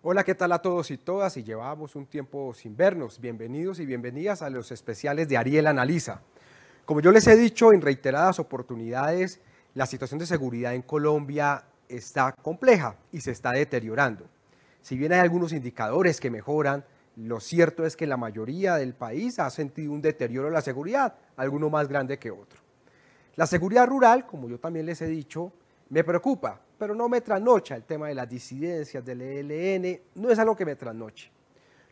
Hola, ¿qué tal a todos y todas? Y llevábamos un tiempo sin vernos. Bienvenidos y bienvenidas a los especiales de Ariel Analiza. Como yo les he dicho en reiteradas oportunidades, la situación de seguridad en Colombia está compleja y se está deteriorando. Si bien hay algunos indicadores que mejoran, lo cierto es que la mayoría del país ha sentido un deterioro de la seguridad, alguno más grande que otro. La seguridad rural, como yo también les he dicho, me preocupa, pero no me trasnocha el tema de las disidencias del ELN, no es algo que me trasnoche.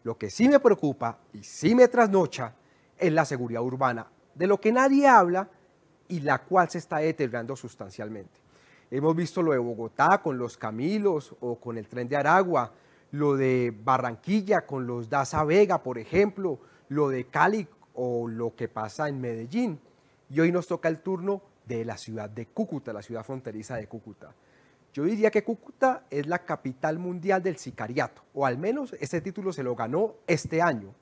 Lo que sí me preocupa y sí me trasnocha es la seguridad urbana, de lo que nadie habla y la cual se está deteriorando sustancialmente. Hemos visto lo de Bogotá con los Camilos o con el Tren de Aragua, lo de Barranquilla con los Daza Vega, por ejemplo, lo de Cali o lo que pasa en Medellín. Y hoy nos toca el turno de la ciudad de Cúcuta, la ciudad fronteriza de Cúcuta. Yo diría que Cúcuta es la capital mundial del sicariato, o al menos ese título se lo ganó este año.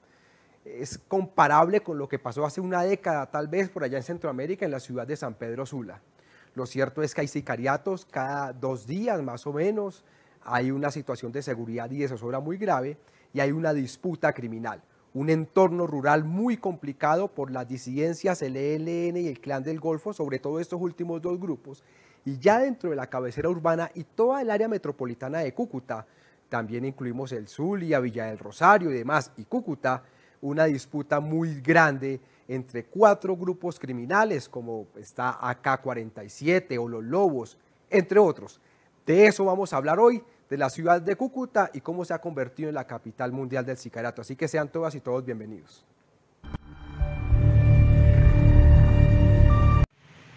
Es comparable con lo que pasó hace una década, tal vez por allá en Centroamérica, en la ciudad de San Pedro Sula. Lo cierto es que hay sicariatos cada 2 días más o menos, hay una situación de seguridad y de zozobra muy grave y hay una disputa criminal. Un entorno rural muy complicado por las disidencias, el ELN y el Clan del Golfo, sobre todo estos últimos 2 grupos, y ya dentro de la cabecera urbana y toda el área metropolitana de Cúcuta, también incluimos el Zulia, Villa del Rosario y demás, y Cúcuta, una disputa muy grande entre 4 grupos criminales, como está AK-47 o Los Lobos, entre otros. De eso vamos a hablar hoy, de la ciudad de Cúcuta y cómo se ha convertido en la capital mundial del sicariato. Así que sean todas y todos bienvenidos.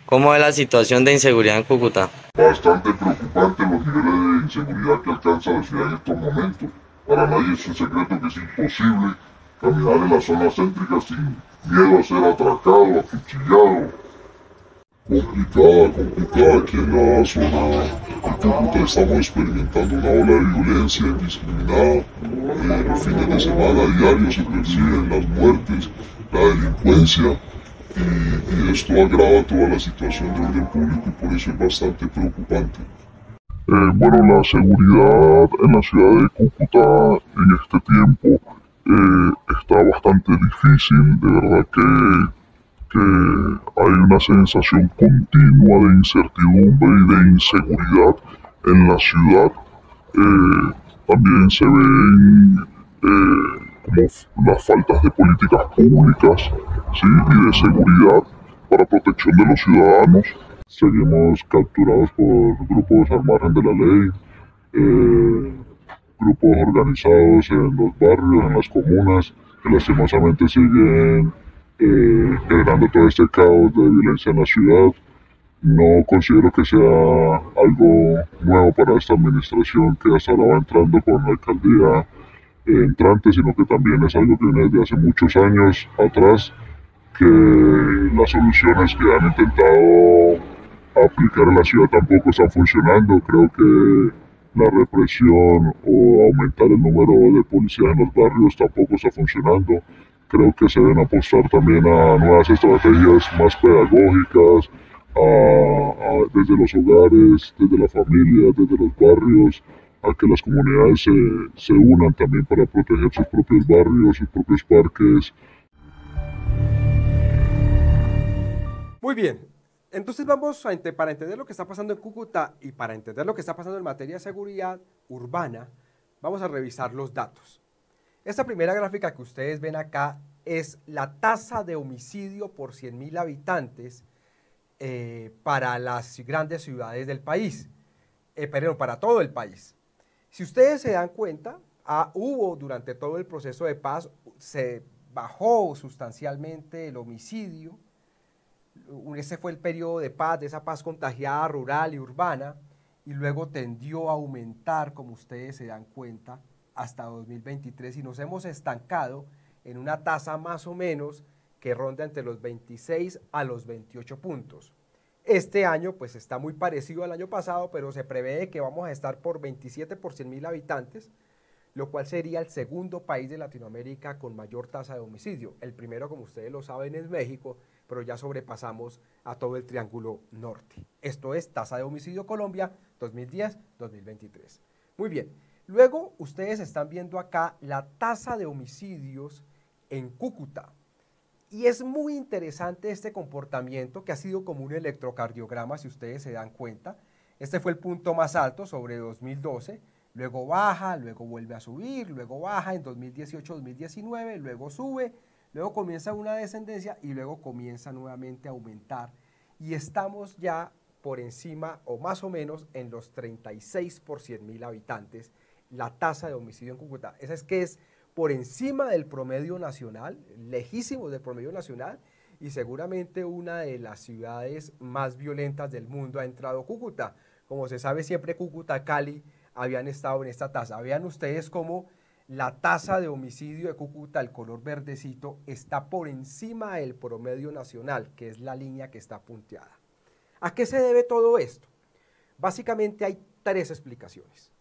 ¿Cómo es la situación de inseguridad en Cúcuta? Bastante preocupante los niveles de inseguridad que alcanza la ciudad en estos momentos. Para nadie es un secreto que es imposible caminar en las zonas céntricas sin miedo a ser atracado, acuchillado. Complicada aquí en la zona de Cúcuta estamos experimentando una ola de violencia indiscriminada. Los fines de semana diarios se perciben las muertes, la delincuencia y esto agrava toda la situación de orden público y por eso es bastante preocupante. Bueno, la seguridad en la ciudad de Cúcuta en este tiempo está bastante difícil, de verdad que hay una sensación continua de incertidumbre y de inseguridad en la ciudad. También se ven como las faltas de políticas públicas, ¿sí? Y de seguridad para protección de los ciudadanos. Seguimos capturados por grupos al margen de la ley, grupos organizados en los barrios, en las comunas, que lastimosamente siguen generando todo este caos de violencia en la ciudad. No considero que sea algo nuevo para esta administración que hasta ahora va entrando con la alcaldía entrante, sino que también es algo que viene desde hace muchos años atrás, que las soluciones que han intentado aplicar en la ciudad tampoco están funcionando. Creo que la represión o aumentar el número de policías en los barrios tampoco está funcionando. Creo que se deben apostar también a nuevas estrategias más pedagógicas, desde los hogares, desde la familia, desde los barrios, a que las comunidades se unan también para proteger sus propios barrios, sus propios parques. Muy bien, entonces vamos para entender lo que está pasando en Cúcuta y para entender lo que está pasando en materia de seguridad urbana, vamos a revisar los datos. Esta primera gráfica que ustedes ven acá es la tasa de homicidio por 100.000 habitantes para las grandes ciudades del país, perdón, para todo el país. Si ustedes se dan cuenta, hubo durante todo el proceso de paz, se bajó sustancialmente el homicidio. Ese fue el periodo de paz, de esa paz contagiada rural y urbana, y luego tendió a aumentar, como ustedes se dan cuenta, hasta 2023 y nos hemos estancado en una tasa más o menos que ronda entre los 26 a los 28 puntos. Este año pues está muy parecido al año pasado, pero se prevé que vamos a estar por 27 por 100.000 habitantes, lo cual sería el segundo país de Latinoamérica con mayor tasa de homicidio. El primero, como ustedes lo saben, es México, pero ya sobrepasamos a todo el Triángulo Norte. Esto es tasa de homicidio Colombia 2010-2023. Muy bien, Luego, ustedes están viendo acá la tasa de homicidios en Cúcuta. Y es muy interesante este comportamiento que ha sido como un electrocardiograma, si ustedes se dan cuenta. Este fue el punto más alto sobre 2012, luego baja, luego vuelve a subir, luego baja en 2018-2019, luego sube, luego comienza una descendencia y luego comienza nuevamente a aumentar. Y estamos ya por encima o más o menos en los 36 por 100.000 habitantes, la tasa de homicidio en Cúcuta. Esa es que es por encima del promedio nacional, lejísimo del promedio nacional, y seguramente una de las ciudades más violentas del mundo ha entrado Cúcuta. Como se sabe, siempre Cúcuta, Cali habían estado en esta tasa. Vean ustedes cómo la tasa de homicidio de Cúcuta, el color verdecito, está por encima del promedio nacional, que es la línea que está punteada. ¿A qué se debe todo esto? Básicamente hay tres explicaciones.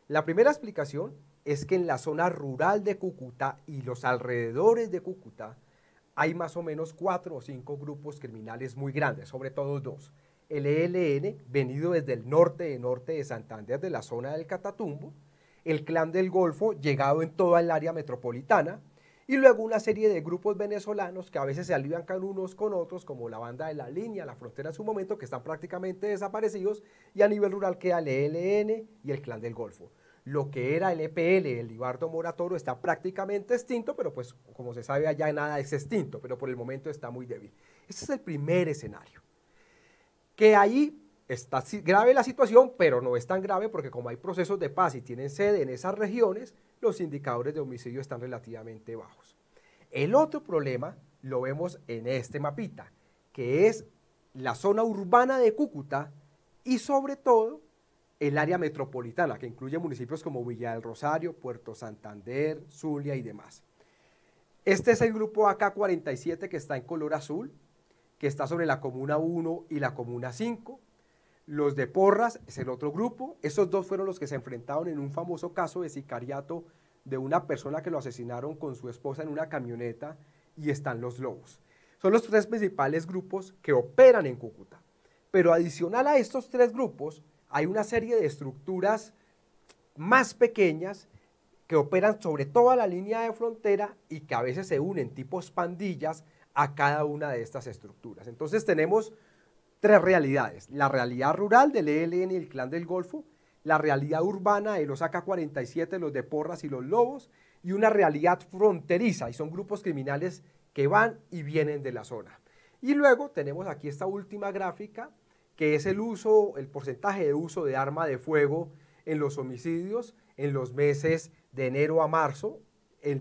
La primera explicación es que en la zona rural de Cúcuta y los alrededores de Cúcuta hay más o menos 4 o 5 grupos criminales muy grandes, sobre todo dos. El ELN, venido desde el norte de Santander, de la zona del Catatumbo, el Clan del Golfo, llegado en toda el área metropolitana, y luego una serie de grupos venezolanos que a veces se aliancan unos con otros, como la Banda de la Línea, la Frontera en su momento, que están prácticamente desaparecidos, y a nivel rural queda el ELN y el Clan del Golfo. Lo que era el EPL, el Libardo Mora Toro, está prácticamente extinto, pero pues como se sabe allá nada es extinto, pero por el momento está muy débil. Este es el primer escenario. Que ahí está grave la situación, pero no es tan grave porque como hay procesos de paz y tienen sede en esas regiones, los indicadores de homicidio están relativamente bajos. El otro problema lo vemos en este mapita, que es la zona urbana de Cúcuta y sobre todo el área metropolitana, que incluye municipios como Villa del Rosario, Puerto Santander, Zulia y demás. Este es el grupo AK-47 que está en color azul, que está sobre la Comuna 1 y la Comuna 5. Los de Porras es el otro grupo. Esos dos fueron los que se enfrentaron en un famoso caso de sicariato de una persona que lo asesinaron con su esposa en una camioneta, y están los Lobos. Son los tres principales grupos que operan en Cúcuta. Pero adicional a estos tres grupos, hay una serie de estructuras más pequeñas que operan sobre toda la línea de frontera y que a veces se unen tipos pandillas a cada una de estas estructuras. Entonces tenemos tres realidades: la realidad rural del ELN y el Clan del Golfo, la realidad urbana de los AK-47, los de Porras y los Lobos, y una realidad fronteriza, y son grupos criminales que van y vienen de la zona. Y luego tenemos aquí esta última gráfica, que es el porcentaje de uso de arma de fuego en los homicidios en los meses de enero a marzo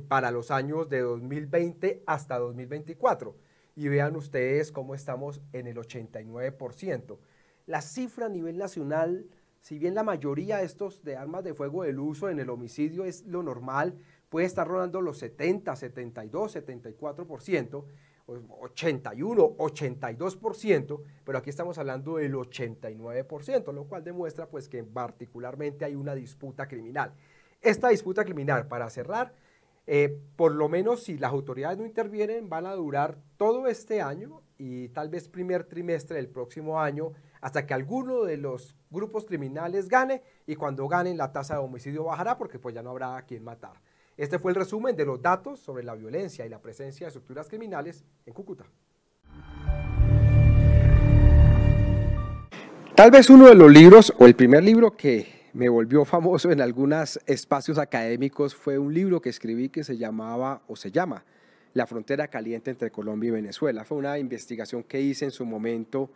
para los años de 2020 hasta 2024. Y vean ustedes cómo estamos en el 89%. La cifra a nivel nacional, si bien la mayoría de estos de armas de fuego del uso en el homicidio es lo normal, puede estar rondando los 70, 72, 74%, 81, 82%, pero aquí estamos hablando del 89%, lo cual demuestra pues que particularmente hay una disputa criminal. Esta disputa criminal, para cerrar, por lo menos si las autoridades no intervienen, van a durar todo este año y tal vez primer trimestre del próximo año, hasta que alguno de los grupos criminales gane, y cuando ganen la tasa de homicidio bajará porque pues ya no habrá a quien matar. Este fue el resumen de los datos sobre la violencia y la presencia de estructuras criminales en Cúcuta. Tal vez uno de los libros, o el primer libro que me volvió famoso en algunos espacios académicos, fue un libro que escribí que se llama La frontera caliente entre Colombia y Venezuela. Fue una investigación que hice en su momento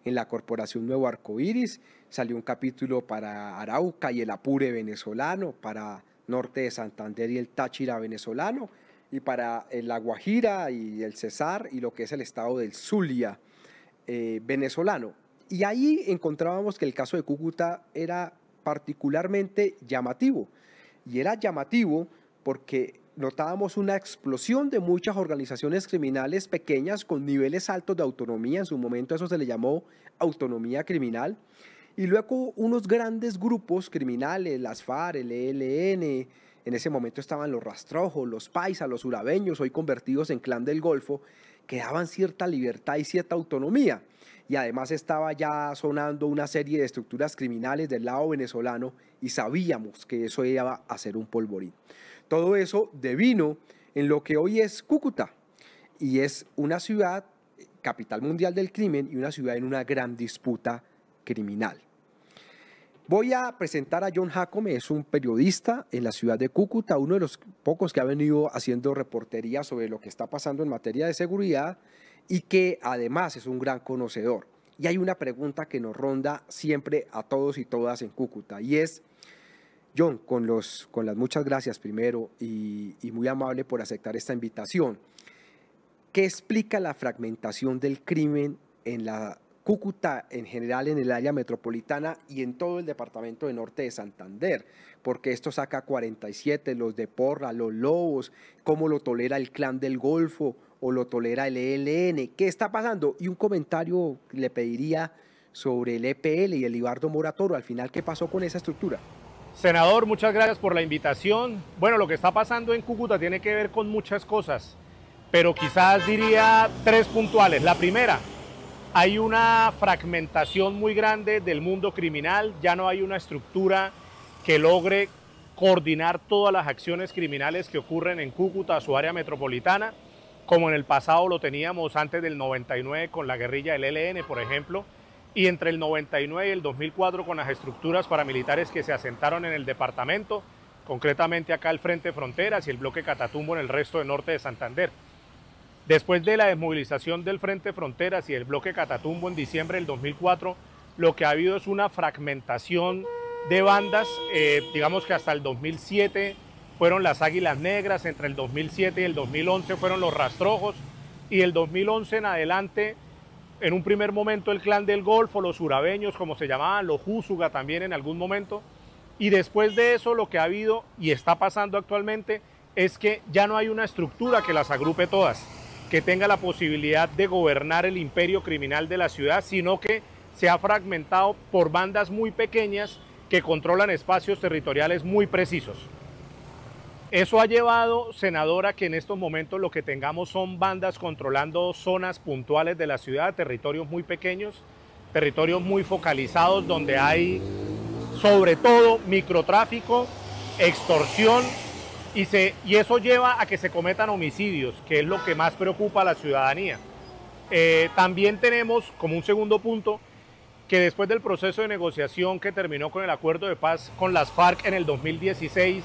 en la Corporación Nuevo Arcoíris. Salió un capítulo para Arauca y el Apure venezolano, para norte de Santander y el Táchira venezolano, y para La Guajira y el Cesar y lo que es el estado del Zulia venezolano. Y ahí encontrábamos que el caso de Cúcuta era particularmente llamativo, y era llamativo porque notábamos una explosión de muchas organizaciones criminales pequeñas con niveles altos de autonomía. En su momento eso se le llamó autonomía criminal, y luego unos grandes grupos criminales, las FARC, el ELN, en ese momento estaban los rastrojos, los paisas, los urabeños, hoy convertidos en Clan del Golfo, que daban cierta libertad y cierta autonomía. y además estaba ya sonando una serie de estructuras criminales del lado venezolano y sabíamos que eso iba a ser un polvorín. Todo eso devino en lo que hoy es Cúcuta y es una ciudad, capital mundial del crimen y una ciudad en una gran disputa criminal. Voy a presentar a John Jacome, es un periodista en la ciudad de Cúcuta, uno de los pocos que ha venido haciendo reportería sobre lo que está pasando en materia de seguridad y que además es un gran conocedor. Y hay una pregunta que nos ronda siempre a todos y todas en Cúcuta y es, John, con las muchas gracias primero y muy amable por aceptar esta invitación, ¿qué explica la fragmentación del crimen en la Cúcuta, en general en el área metropolitana y en todo el departamento de Norte de Santander? Porque esto saca 47, los de Porra, los Lobos, cómo lo tolera el Clan del Golfo o lo tolera el ELN, ¿qué está pasando? Y un comentario le pediría sobre el EPL y el Libardo Mora Toro, al final, ¿qué pasó con esa estructura? Senador, muchas gracias por la invitación. Bueno, lo que está pasando en Cúcuta tiene que ver con muchas cosas, pero quizás diría tres puntuales. La primera, hay una fragmentación muy grande del mundo criminal, ya no hay una estructura que logre coordinar todas las acciones criminales que ocurren en Cúcuta, su área metropolitana, como en el pasado lo teníamos antes del 99 con la guerrilla del ELN, por ejemplo, y entre el 99 y el 2004 con las estructuras paramilitares que se asentaron en el departamento, concretamente acá el Frente Fronteras y el bloque Catatumbo en el resto del norte de Santander. Después de la desmovilización del Frente Fronteras y el bloque Catatumbo en diciembre del 2004, lo que ha habido es una fragmentación de bandas, digamos que hasta el 2007 fueron las Águilas Negras, entre el 2007 y el 2011 fueron los Rastrojos, y del 2011 en adelante, en un primer momento el Clan del Golfo, los urabeños como se llamaban, los Júsuga también en algún momento, y después de eso lo que ha habido y está pasando actualmente es que ya no hay una estructura que las agrupe todas, que tenga la posibilidad de gobernar el imperio criminal de la ciudad, sino que se ha fragmentado por bandas muy pequeñas que controlan espacios territoriales muy precisos. Eso ha llevado, senadora, que en estos momentos lo que tengamos son bandas controlando zonas puntuales de la ciudad, territorios muy pequeños, territorios muy focalizados donde hay sobre todo microtráfico, extorsión, y eso lleva a que se cometan homicidios, que es lo que más preocupa a la ciudadanía. También tenemos como un segundo punto que después del proceso de negociación que terminó con el acuerdo de paz con las FARC en el 2016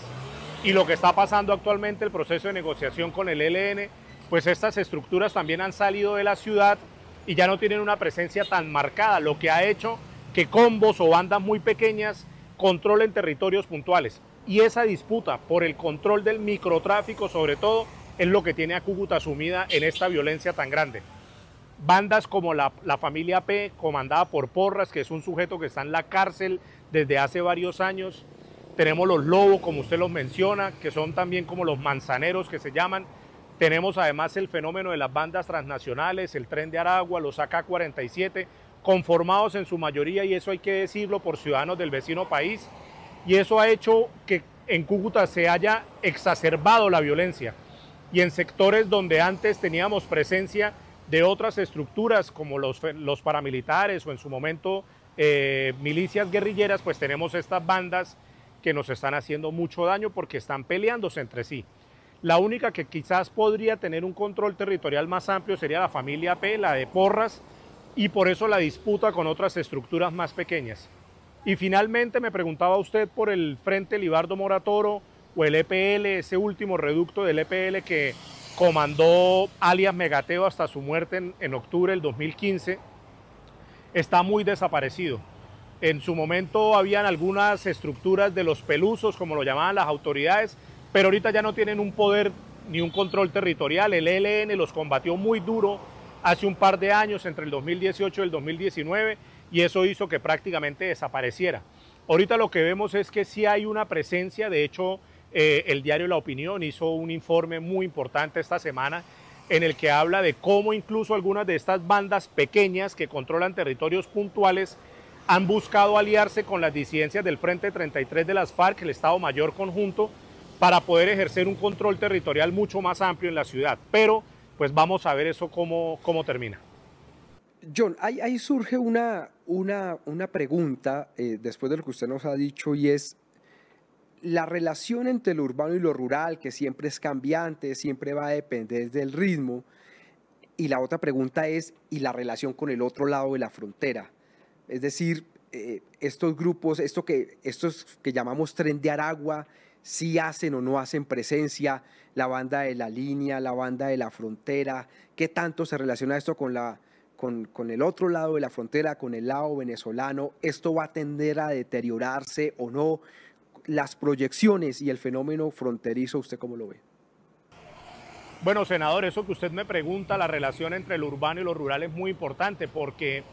y lo que está pasando actualmente, el proceso de negociación con el ELN, pues estas estructuras también han salido de la ciudad y ya no tienen una presencia tan marcada, lo que ha hecho que combos o bandas muy pequeñas controlen territorios puntuales. Y esa disputa por el control del microtráfico, sobre todo, es lo que tiene a Cúcuta sumida en esta violencia tan grande. Bandas como la familia P, comandada por Porras, que es un sujeto que está en la cárcel desde hace varios años. Tenemos los Lobos, como usted los menciona, que son también como los manzaneros que se llaman. Tenemos además el fenómeno de las bandas transnacionales, el Tren de Aragua, los AK-47, conformados en su mayoría, y eso hay que decirlo, por ciudadanos del vecino país. Y eso ha hecho que en Cúcuta se haya exacerbado la violencia. Y en sectores donde antes teníamos presencia de otras estructuras como los paramilitares o en su momento milicias guerrilleras, pues tenemos estas bandas que nos están haciendo mucho daño porque están peleándose entre sí. La única que quizás podría tener un control territorial más amplio sería la familia P, la de Porras, y por eso la disputa con otras estructuras más pequeñas. Y finalmente me preguntaba usted por el Frente Libardo Mora Toro o el EPL, ese último reducto del EPL que comandó alias Megateo hasta su muerte en octubre del 2015, está muy desaparecido. En su momento habían algunas estructuras de los pelusos, como lo llamaban las autoridades, pero ahorita ya no tienen un poder ni un control territorial. El ELN los combatió muy duro hace un par de años, entre el 2018 y el 2019, y eso hizo que prácticamente desapareciera. Ahorita lo que vemos es que sí hay una presencia. De hecho, el diario La Opinión hizo un informe muy importante esta semana en el que habla de cómo incluso algunas de estas bandas pequeñas que controlan territorios puntuales han buscado aliarse con las disidencias del Frente 33 de las FARC, el Estado Mayor Conjunto, para poder ejercer un control territorial mucho más amplio en la ciudad. Pero pues vamos a ver eso cómo termina. John, ahí surge una pregunta después de lo que usted nos ha dicho y es la relación entre lo urbano y lo rural, que siempre es cambiante, siempre va a depender del ritmo. Y la otra pregunta es, ¿y la relación con el otro lado de la frontera? Es decir, estos grupos, estos que llamamos Tren de Aragua, si hacen o no hacen presencia, la banda de la línea, la banda de la frontera, ¿qué tanto se relaciona esto con el otro lado de la frontera, con el lado venezolano? ¿Esto va a tender a deteriorarse o no? Las proyecciones y el fenómeno fronterizo, ¿usted cómo lo ve? Bueno, senador, eso que usted me pregunta, la relación entre lo urbano y lo rural es muy importante porque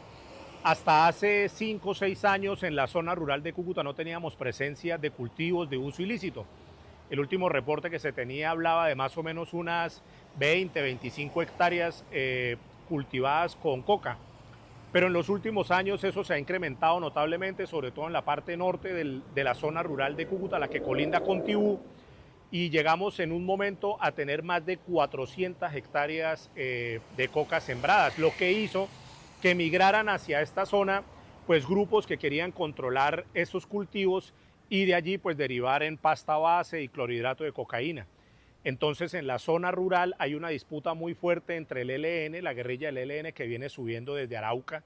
hasta hace 5 o 6 años en la zona rural de Cúcuta no teníamos presencia de cultivos de uso ilícito. El último reporte que se tenía hablaba de más o menos unas 20, 25 hectáreas cultivadas con coca. Pero en los últimos años eso se ha incrementado notablemente, sobre todo en la parte norte de la zona rural de Cúcuta, la que colinda con Tibú, y llegamos en un momento a tener más de 400 hectáreas de coca sembradas, lo que hizo que migraran hacia esta zona pues grupos que querían controlar esos cultivos y de allí pues derivar en pasta base y clorhidrato de cocaína. Entonces en la zona rural hay una disputa muy fuerte entre el ELN, la guerrilla del ELN que viene subiendo desde Arauca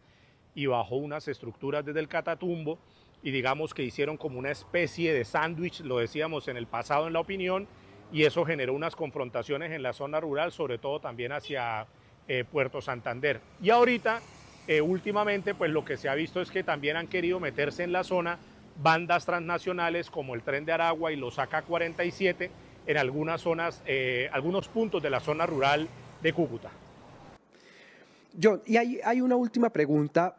y bajó unas estructuras desde el Catatumbo y digamos que hicieron como una especie de sándwich, lo decíamos en el pasado en la opinión, y eso generó unas confrontaciones en la zona rural, sobre todo también hacia Puerto Santander. Y ahorita, últimamente, pues lo que se ha visto es que también han querido meterse en la zona bandas transnacionales como el Tren de Aragua y los AK-47 en algunas zonas, algunos puntos de la zona rural de Cúcuta. John, y hay una última pregunta,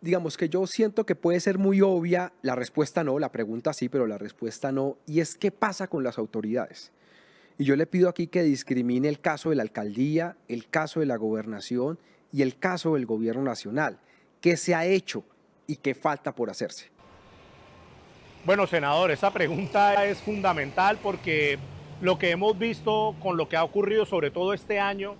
digamos que yo siento que puede ser muy obvia, la respuesta no, la pregunta sí, pero la respuesta no, y es ¿qué pasa con las autoridades? Y yo le pido aquí que discrimine el caso de la alcaldía, el caso de la gobernación y el caso del gobierno nacional. ¿Qué se ha hecho y qué falta por hacerse? Bueno, senador, esa pregunta es fundamental porque lo que hemos visto con lo que ha ocurrido, sobre todo este año,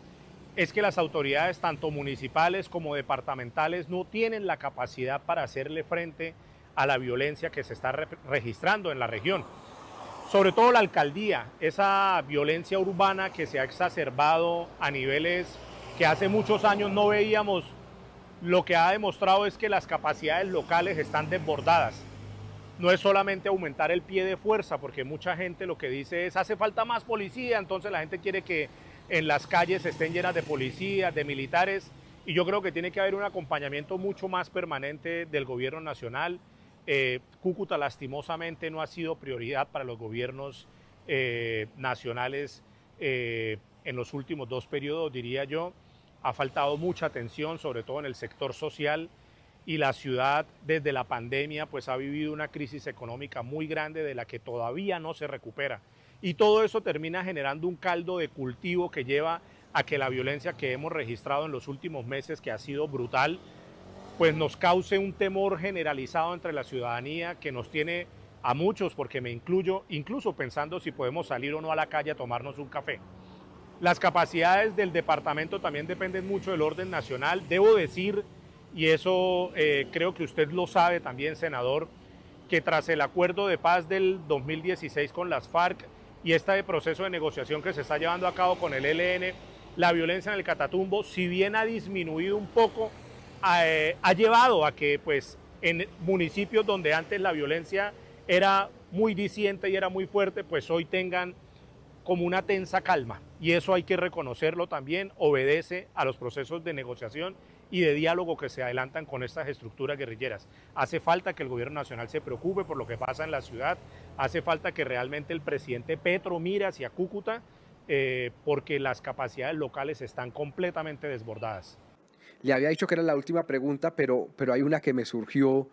es que las autoridades, tanto municipales como departamentales, no tienen la capacidad para hacerle frente a la violencia que se está registrando en la región. Sobre todo la alcaldía, esa violencia urbana que se ha exacerbado a niveles que hace muchos años no veíamos, lo que ha demostrado es que las capacidades locales están desbordadas. No es solamente aumentar el pie de fuerza, porque mucha gente lo que dice es hace falta más policía, entonces la gente quiere que en las calles estén llenas de policías, de militares, y yo creo que tiene que haber un acompañamiento mucho más permanente del gobierno nacional. Cúcuta lastimosamente no ha sido prioridad para los gobiernos nacionales en los últimos 2 periodos, diría yo. Ha faltado mucha atención, sobre todo en el sector social, y la ciudad desde la pandemia pues ha vivido una crisis económica muy grande de la que todavía no se recupera. Y todo eso termina generando un caldo de cultivo que lleva a que la violencia que hemos registrado en los últimos meses, que ha sido brutal, pues nos cause un temor generalizado entre la ciudadanía que nos tiene a muchos, porque me incluyo, incluso pensando si podemos salir o no a la calle a tomarnos un café. Las capacidades del departamento también dependen mucho del orden nacional. Debo decir, y eso creo que usted lo sabe también, senador, que tras el acuerdo de paz del 2016 con las FARC y este proceso de negociación que se está llevando a cabo con el ELN, la violencia en el Catatumbo, si bien ha disminuido un poco, ha llevado a que pues, en municipios donde antes la violencia era muy diciente y era muy fuerte, pues hoy tengan como una tensa calma. Y eso hay que reconocerlo también, obedece a los procesos de negociación y de diálogo que se adelantan con estas estructuras guerrilleras. Hace falta que el gobierno nacional se preocupe por lo que pasa en la ciudad, hace falta que realmente el presidente Petro mire hacia Cúcuta, porque las capacidades locales están completamente desbordadas. Le había dicho que era la última pregunta, pero hay una que me surgió,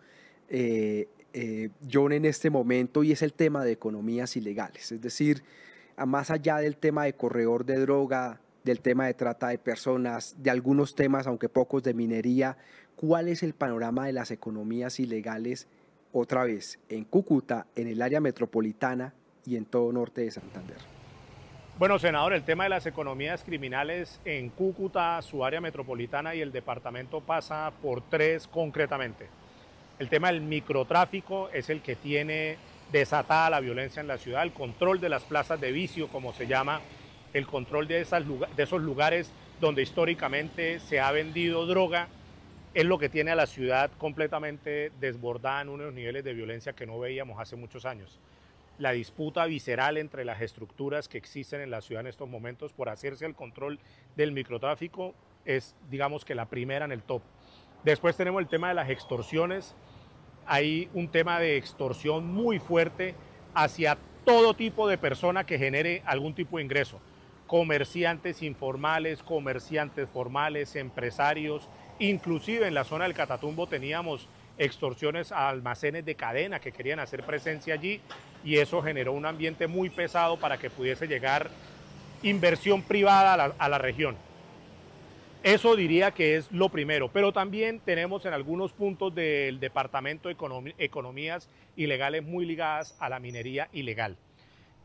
John, en este momento, y es el tema de economías ilegales. Es decir, más allá del tema de corredor de droga, del tema de trata de personas, de algunos temas, aunque pocos, de minería, ¿cuál es el panorama de las economías ilegales, otra vez, en Cúcuta, en el área metropolitana y en todo norte de Santander? Bueno, senador, el tema de las economías criminales en Cúcuta, su área metropolitana y el departamento pasa por tres concretamente. El tema del microtráfico es el que tiene desatada la violencia en la ciudad, el control de las plazas de vicio, como se llama, el control de esos lugares donde históricamente se ha vendido droga, es lo que tiene a la ciudad completamente desbordada en unos niveles de violencia que no veíamos hace muchos años. La disputa visceral entre las estructuras que existen en la ciudad en estos momentos por hacerse el control del microtráfico es, digamos que la primera en el top. Después tenemos el tema de las extorsiones. Hay un tema de extorsión muy fuerte hacia todo tipo de persona que genere algún tipo de ingreso. Comerciantes informales, comerciantes formales, empresarios. Inclusive en la zona del Catatumbo teníamos extorsiones a almacenes de cadena que querían hacer presencia allí y eso generó un ambiente muy pesado para que pudiese llegar inversión privada a la región. Eso diría que es lo primero, pero también tenemos en algunos puntos del departamento economías ilegales muy ligadas a la minería ilegal.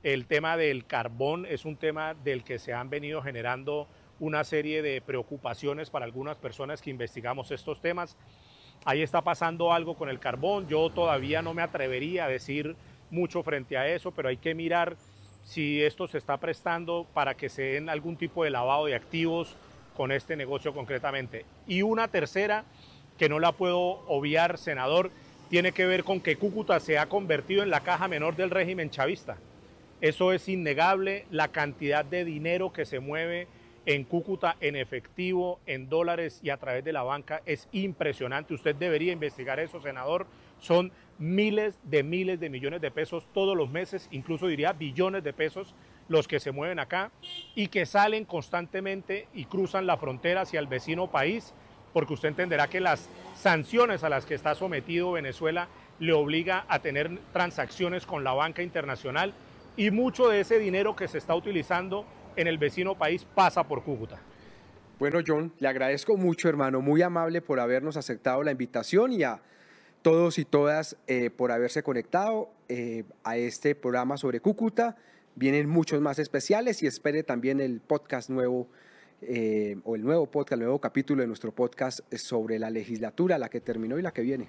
El tema del carbón es un tema del que se han venido generando una serie de preocupaciones para algunas personas que investigamos estos temas. Ahí está pasando algo con el carbón, yo todavía no me atrevería a decir mucho frente a eso, pero hay que mirar si esto se está prestando para que se den algún tipo de lavado de activos con este negocio concretamente. Y una tercera, que no la puedo obviar, senador, tiene que ver con que Cúcuta se ha convertido en la caja menor del régimen chavista. Eso es innegable, la cantidad de dinero que se mueve en Cúcuta en efectivo, en dólares y a través de la banca es impresionante. Usted debería investigar eso, senador. Son miles de millones de pesos todos los meses, incluso diría billones de pesos los que se mueven acá y que salen constantemente y cruzan la frontera hacia el vecino país, porque usted entenderá que las sanciones a las que está sometido Venezuela le obliga a tener transacciones con la banca internacional y mucho de ese dinero que se está utilizando en el vecino país pasa por Cúcuta. Bueno, John, le agradezco mucho, hermano, muy amable por habernos aceptado la invitación y a todos y todas por haberse conectado a este programa sobre Cúcuta. Vienen muchos más especiales y espere también el podcast nuevo o el nuevo podcast, el nuevo capítulo de nuestro podcast sobre la legislatura, la que terminó y la que viene.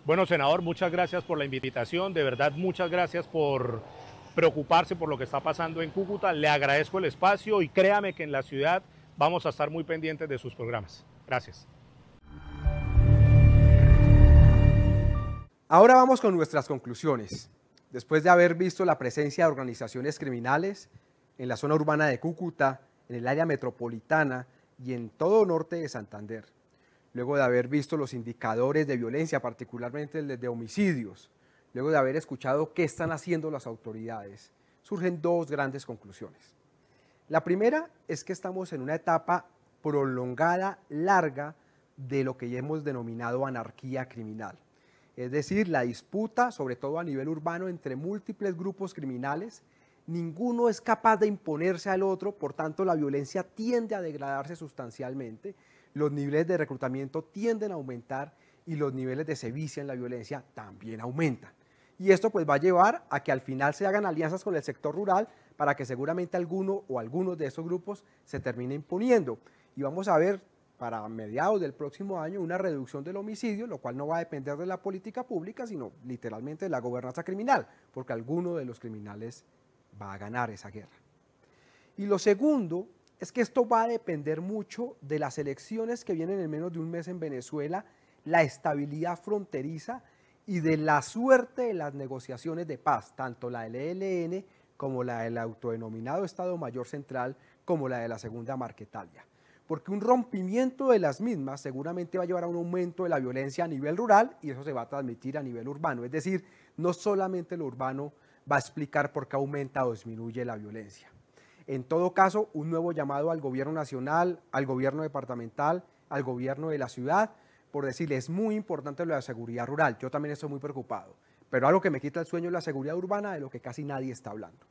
Bueno, senador, muchas gracias por la invitación. De verdad, muchas gracias por preocuparse por lo que está pasando en Cúcuta. Le agradezco el espacio y créame que en la ciudad vamos a estar muy pendientes de sus programas. Gracias. Ahora vamos con nuestras conclusiones. Después de haber visto la presencia de organizaciones criminales en la zona urbana de Cúcuta, en el área metropolitana y en todo norte de Santander, luego de haber visto los indicadores de violencia, particularmente el de homicidios, luego de haber escuchado qué están haciendo las autoridades, surgen dos grandes conclusiones. La primera es que estamos en una etapa prolongada, larga, de lo que ya hemos denominado anarquía criminal. Es decir, la disputa, sobre todo a nivel urbano, entre múltiples grupos criminales, ninguno es capaz de imponerse al otro, por tanto la violencia tiende a degradarse sustancialmente, los niveles de reclutamiento tienden a aumentar y los niveles de sevicia en la violencia también aumentan. Y esto pues va a llevar a que al final se hagan alianzas con el sector rural para que seguramente alguno o algunos de esos grupos se terminen imponiendo. Y vamos a ver para mediados del próximo año una reducción del homicidio, lo cual no va a depender de la política pública, sino literalmente de la gobernanza criminal, porque alguno de los criminales va a ganar esa guerra. Y lo segundo es que esto va a depender mucho de las elecciones que vienen en menos de un mes en Venezuela, la estabilidad fronteriza y de la suerte de las negociaciones de paz, tanto la del ELN como la del autodenominado Estado Mayor Central, como la de la Segunda Marquetalia. Porque un rompimiento de las mismas seguramente va a llevar a un aumento de la violencia a nivel rural y eso se va a transmitir a nivel urbano. Es decir, no solamente lo urbano va a explicar por qué aumenta o disminuye la violencia. En todo caso, un nuevo llamado al gobierno nacional, al gobierno departamental, al gobierno de la ciudad, por decirle, es muy importante lo de la seguridad rural. Yo también estoy muy preocupado, pero algo que me quita el sueño es la seguridad urbana, de lo que casi nadie está hablando.